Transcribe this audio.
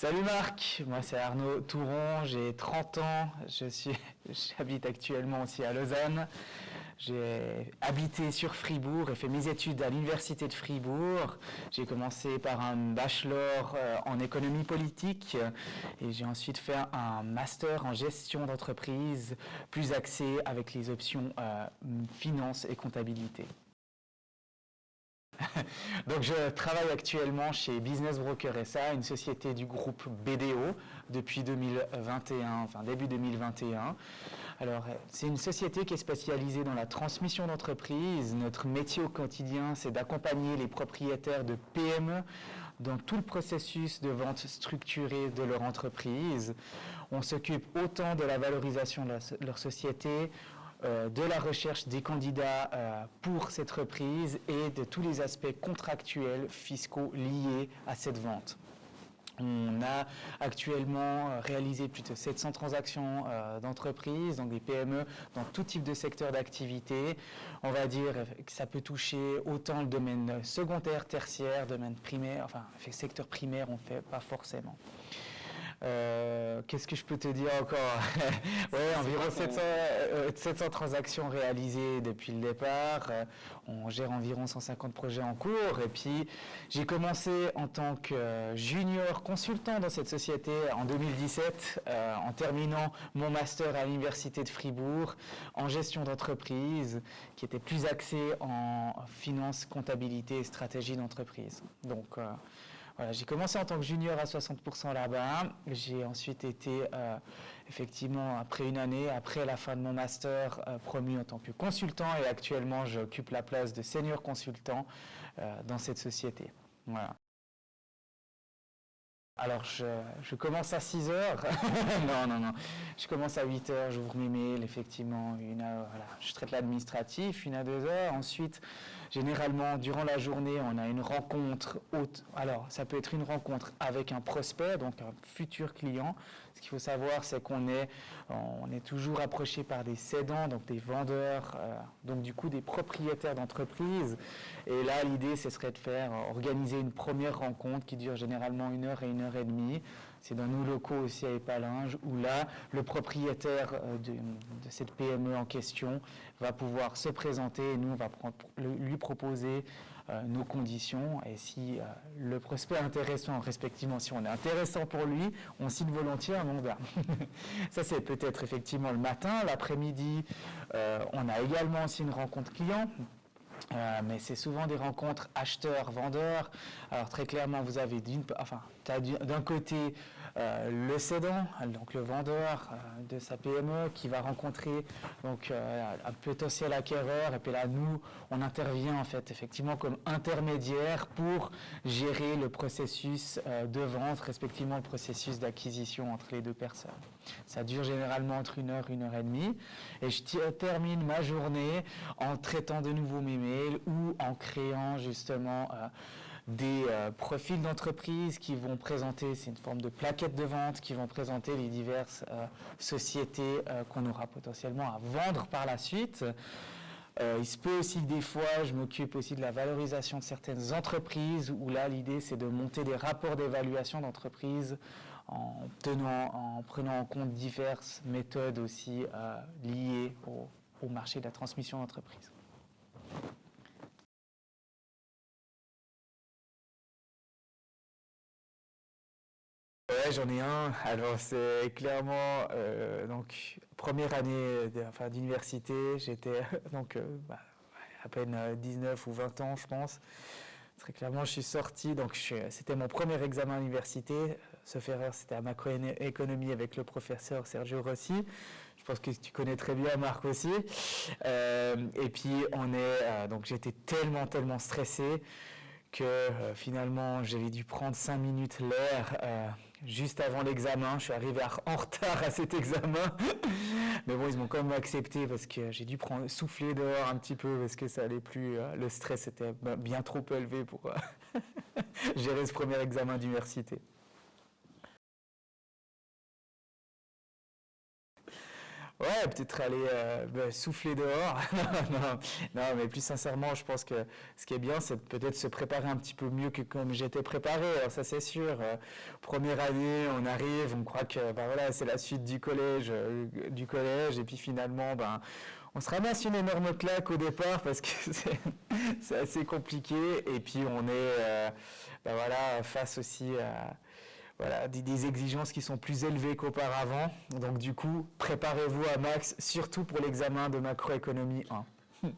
Salut Marc, moi c'est Arnaud Touron, j'ai 30 ans, j'habite actuellement aussi à Lausanne. J'ai habité sur Fribourg et fait mes études à l'université de Fribourg. J'ai commencé par un bachelor en économie politique et j'ai ensuite fait un master en gestion d'entreprise plus axé avec les options finance et comptabilité. Donc je travaille actuellement chez Business Broker SA, une société du groupe BDO depuis 2021, enfin début 2021. Alors c'est une société qui est spécialisée dans la transmission d'entreprise. Notre métier au quotidien, c'est d'accompagner les propriétaires de PME dans tout le processus de vente structurée de leur entreprise. On s'occupe autant de la valorisation de leur société, de la recherche des candidats pour cette reprise et de tous les aspects contractuels, fiscaux liés à cette vente. On a actuellement réalisé plus de 700 transactions d'entreprises, donc des PME, dans tout type de secteur d'activité. On va dire que ça peut toucher autant le domaine secondaire, tertiaire, domaine primaire, enfin, secteur primaire, on ne fait pas forcément. Qu'est-ce que je peux te dire encore? Ouais, environ 700 transactions réalisées depuis le départ. On gère environ 150 projets en cours. Et puis, j'ai commencé en tant que junior consultant dans cette société en 2017, en terminant mon master à l'université de Fribourg en gestion d'entreprise, qui était plus axé en finance, comptabilité et stratégie d'entreprise. Donc, voilà, j'ai commencé en tant que junior à 60% là-bas. J'ai ensuite été, effectivement, après une année, après la fin de mon master, promu en tant que consultant et actuellement, j'occupe la place de senior consultant dans cette société. Voilà. Alors, je commence à 6 heures. Non. Je commence à 8 heures, j'ouvre mes mails, effectivement. Voilà. Je traite l'administratif, 1 à 2 heures. Ensuite, généralement, durant la journée, on a une rencontre haute. Alors, ça peut être une rencontre avec un prospect, donc un futur client. Ce qu'il faut savoir, c'est qu'on est toujours approché par des cédants, donc des vendeurs, donc du coup des propriétaires d'entreprises. Et là, l'idée, ce serait de organiser une première rencontre qui dure généralement 1 heure et 1 heure et demie. C'est dans nos locaux aussi à Épalinges, où là, le propriétaire de cette PME en question va pouvoir se présenter et nous, on va lui proposer nos conditions. Et si le prospect est intéressant, respectivement, si on est intéressant pour lui, on signe volontiers un mandat. Ça, c'est peut-être effectivement le matin. L'après-midi, on a également aussi une rencontre client. Mais c'est souvent des rencontres acheteurs-vendeurs. Alors très clairement, vous avez d'un côté le cédant, donc le vendeur de sa PME qui va rencontrer donc, un potentiel acquéreur. Et puis là, nous, on intervient en fait effectivement comme intermédiaire pour gérer le processus de vente, respectivement le processus d'acquisition entre les deux personnes. Ça dure généralement entre 1 heure, 1 heure et demie. Et je termine ma journée en traitant de nouveau mes mails ou en créant justement des profils d'entreprise qui vont présenter, c'est une forme de plaquette de vente, qui vont présenter les diverses sociétés qu'on aura potentiellement à vendre par la suite. Il se peut aussi que des fois, je m'occupe aussi de la valorisation de certaines entreprises, où là, l'idée, c'est de monter des rapports d'évaluation d'entreprise en prenant en compte diverses méthodes aussi liées au marché de la transmission d'entreprise. Ouais, j'en ai un. Alors c'est clairement donc première année d'université. J'étais donc à peine 19 ou 20 ans, je pense. Très clairement, je suis sorti. Donc c'était mon premier examen à l'université. Sauf erreur, c'était à macroéconomie avec le professeur Sergio Rossi. Je pense que tu connais très bien Marc aussi. Et puis donc j'étais tellement stressé que finalement j'avais dû prendre 5 minutes l'air juste avant l'examen. Je suis arrivé en retard à cet examen. Mais bon, ils m'ont quand même accepté parce que j'ai dû souffler dehors un petit peu parce que ça allait plus. Le stress était bien trop élevé pour gérer ce premier examen d'université. Ouais, peut-être aller souffler dehors. Non, non, non, mais plus sincèrement, je pense que ce qui est bien, c'est peut-être se préparer un petit peu mieux que comme j'étais préparé. Alors ça, c'est sûr. Première année, on arrive, on croit que bah, voilà, c'est la suite du collège, et puis finalement, ben, on se ramasse une énorme claque au départ parce que c'est assez compliqué. Et puis on est ben voilà, face aussi à voilà, des exigences qui sont plus élevées qu'auparavant. Donc du coup, préparez-vous à max, surtout pour l'examen de macroéconomie 1.